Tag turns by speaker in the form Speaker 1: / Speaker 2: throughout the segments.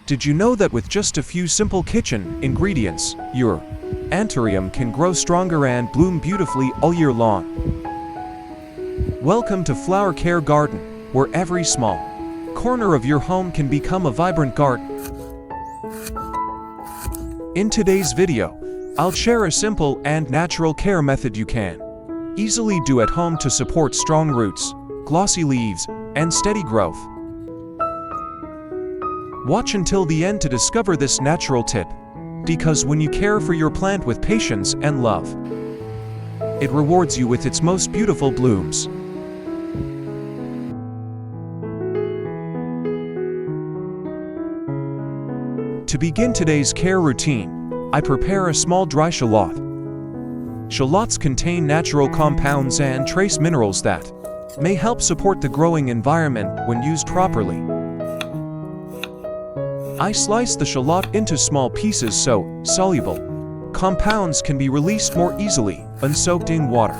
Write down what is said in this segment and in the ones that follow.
Speaker 1: Did you know that with just a few simple kitchen ingredients, your Anthurium can grow stronger and bloom beautifully all year long? Welcome to Flower Care Garden, where every small corner of your home can become a vibrant garden. In today's video, I'll share a simple and natural care method you can easily do at home to support strong roots, glossy leaves, and steady growth. Watch until the end to discover this natural tip, because when you care for your plant with patience and love, it rewards you with its most beautiful blooms. To begin today's care routine, I prepare a small dry shallot. Shallots contain natural compounds and trace minerals that may help support the growing environment when used properly. I slice the shallot into small pieces so soluble compounds can be released more easily when soaked in water.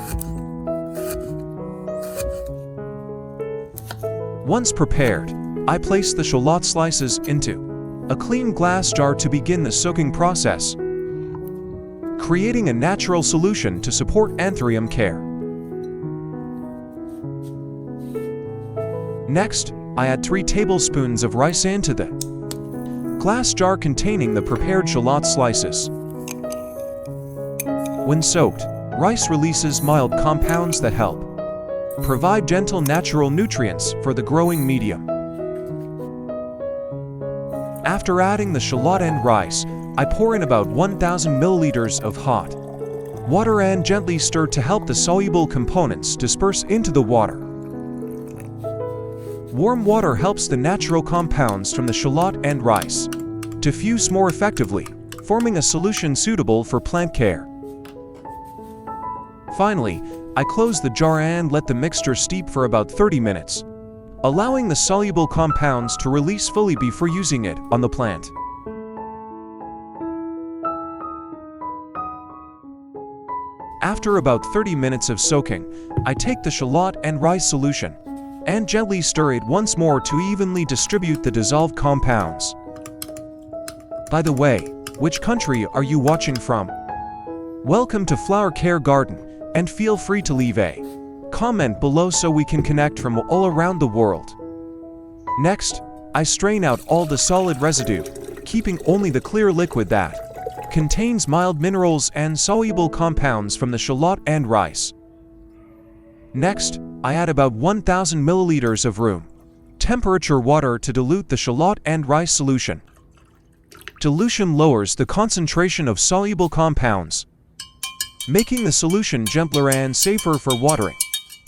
Speaker 1: Once prepared, I place the shallot slices into a clean glass jar to begin the soaking process, creating a natural solution to support Anthurium care. Next, I add 3 tablespoons of rice into the glass jar containing the prepared shallot slices. When soaked, rice releases mild compounds that help provide gentle natural nutrients for the growing medium. After adding the shallot and rice, I pour in about 1,000 milliliters of hot water and gently stir to help the soluble components disperse into the water. Warm water helps the natural compounds from the shallot and rice to fuse more effectively, forming a solution suitable for plant care. Finally, I close the jar and let the mixture steep for about 30 minutes, allowing the soluble compounds to release fully before using it on the plant. After about 30 minutes of soaking, I take the shallot and rice solution and gently stir it once more to evenly distribute the dissolved compounds. By the way, which country are you watching from? Welcome to Flower Care Garden, and feel free to leave a comment below so we can connect from all around the world. Next, I strain out all the solid residue, keeping only the clear liquid that contains mild minerals and soluble compounds from the shallot and rice. Next, I add about 1,000 milliliters of room temperature water to dilute the shallot and rice solution. Dilution lowers the concentration of soluble compounds, making the solution gentler and safer for watering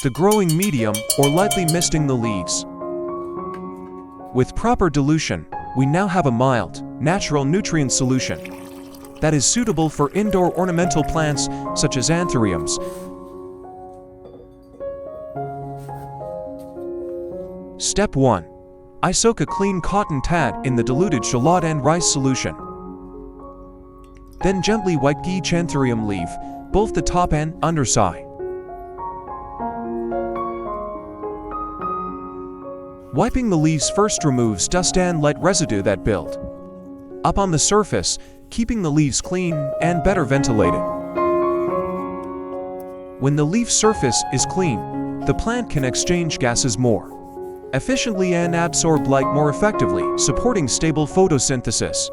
Speaker 1: the growing medium or lightly misting the leaves. With proper dilution, we now have a mild, natural nutrient solution that is suitable for indoor ornamental plants such as Anthuriums. Step 1. I soak a clean cotton pad in the diluted shallot and rice solution. Then gently wipe each Anthurium leaf, both the top and underside. Wiping the leaves first removes dust and light residue that build up on the surface, keeping the leaves clean and better ventilated. When the leaf surface is clean, the plant can exchange gases more efficiently and absorb light more effectively, supporting stable photosynthesis.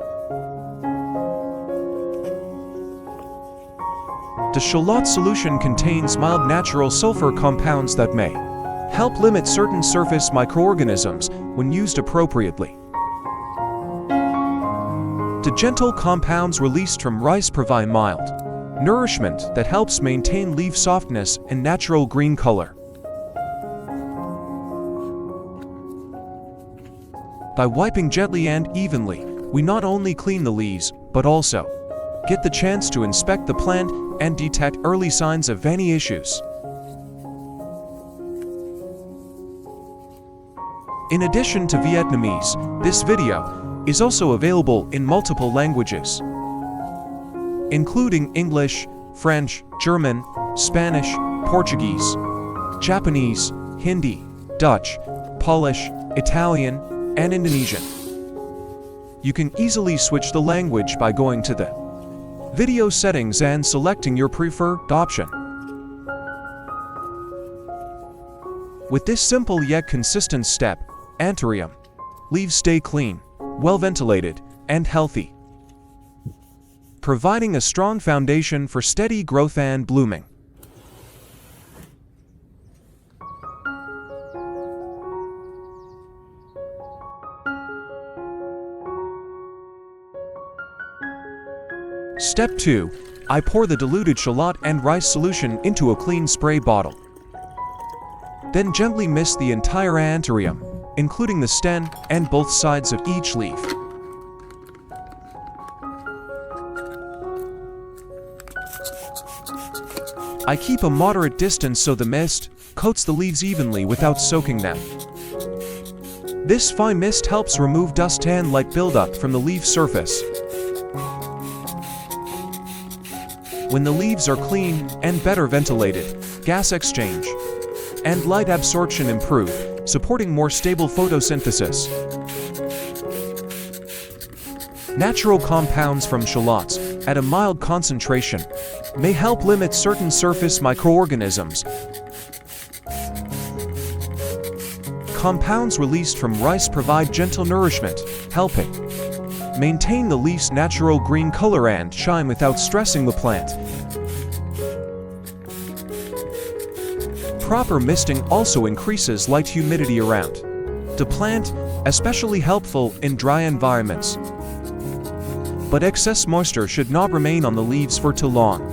Speaker 1: The shallot solution contains mild natural sulfur compounds that may help limit certain surface microorganisms when used appropriately. The gentle compounds released from rice provide mild nourishment that helps maintain leaf softness and natural green color. By wiping gently and evenly, we not only clean the leaves, but also get the chance to inspect the plant and detect early signs of any issues. In addition to Vietnamese, this video is also available in multiple languages, including English, French, German, Spanish, Portuguese, Japanese, Hindi, Dutch, Polish, Italian, and Indonesian. You can easily switch the language by going to the video settings and selecting your preferred option. With this simple yet consistent step, Anthurium leaves stay clean, well ventilated, and healthy, providing a strong foundation for steady growth and blooming. Step 2. I pour the diluted shallot and rice solution into a clean spray bottle. Then gently mist the entire Anthurium, including the stem and both sides of each leaf. I keep a moderate distance so the mist coats the leaves evenly without soaking them. This fine mist helps remove dust and light buildup from the leaf surface. When the leaves are clean and better ventilated, gas exchange and light absorption improve, supporting more stable photosynthesis. Natural compounds from shallots, at a mild concentration, may help limit certain surface microorganisms. Compounds released from rice provide gentle nourishment, helping maintain the leaf's natural green color and shine without stressing the plant. Proper misting also increases light humidity around the plant, especially helpful in dry environments. But excess moisture should not remain on the leaves for too long.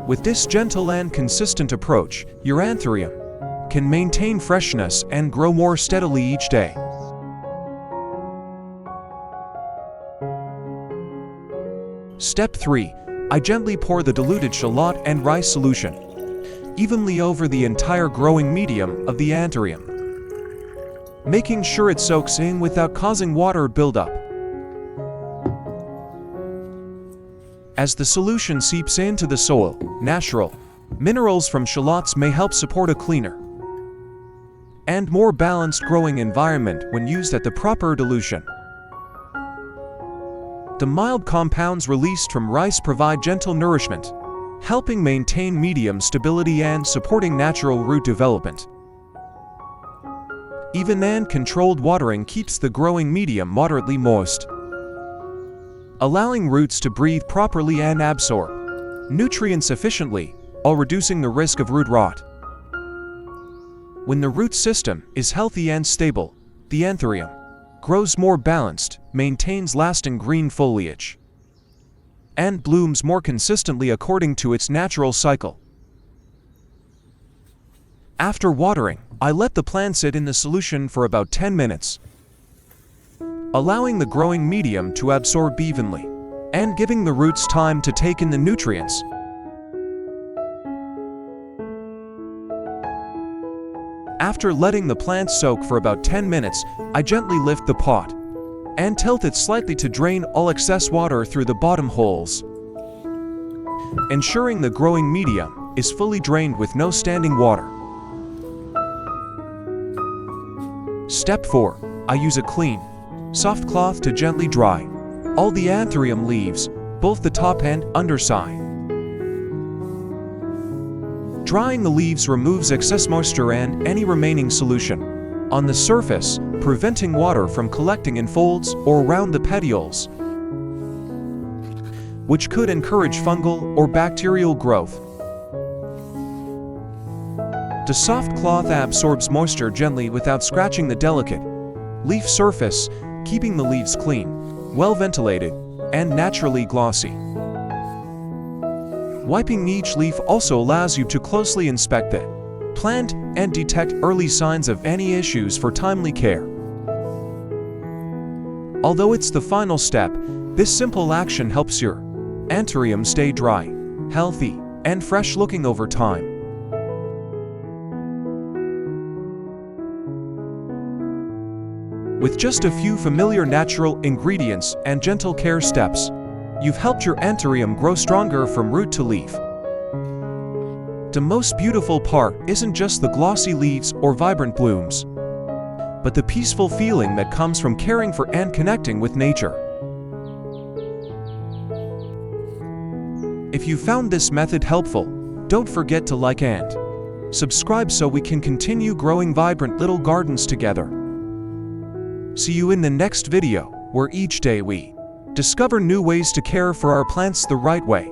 Speaker 1: With this gentle and consistent approach, your Anthurium can maintain freshness and grow more steadily each day. Step 3. I gently pour the diluted shallot and rice solution evenly over the entire growing medium of the Anthurium, making sure it soaks in without causing water buildup. As the solution seeps into the soil, natural minerals from shallots may help support a cleaner and more balanced growing environment when used at the proper dilution. The mild compounds released from rice provide gentle nourishment, helping maintain medium stability and supporting natural root development. Even and controlled watering keeps the growing medium moderately moist, allowing roots to breathe properly and absorb nutrients efficiently, while reducing the risk of root rot. When the root system is healthy and stable, the Anthurium grows more balanced, maintains lasting green foliage, and blooms more consistently according to its natural cycle. After watering, I let the plant sit in the solution for about 10 minutes, allowing the growing medium to absorb evenly, and giving the roots time to take in the nutrients. After letting the plant soak for about 10 minutes, I gently lift the pot and tilt it slightly to drain all excess water through the bottom holes, ensuring the growing medium is fully drained with no standing water. Step 4. I use a clean, soft cloth to gently dry all the Anthurium leaves, both the top and underside. Drying the leaves removes excess moisture and any remaining solution on the surface, preventing water from collecting in folds or around the petioles, which could encourage fungal or bacterial growth. The soft cloth absorbs moisture gently without scratching the delicate leaf surface, keeping the leaves clean, well ventilated, and naturally glossy. Wiping each leaf also allows you to closely inspect the plant and detect early signs of any issues for timely care. Although it's the final step, this simple action helps your Anthurium stay dry, healthy, and fresh-looking over time. With just a few familiar natural ingredients and gentle care steps, you've helped your Anthurium grow stronger from root to leaf. The most beautiful part isn't just the glossy leaves or vibrant blooms, but the peaceful feeling that comes from caring for and connecting with nature. If you found this method helpful, don't forget to like and subscribe so we can continue growing vibrant little gardens together. See you in the next video, where each day we discover new ways to care for our plants the right way.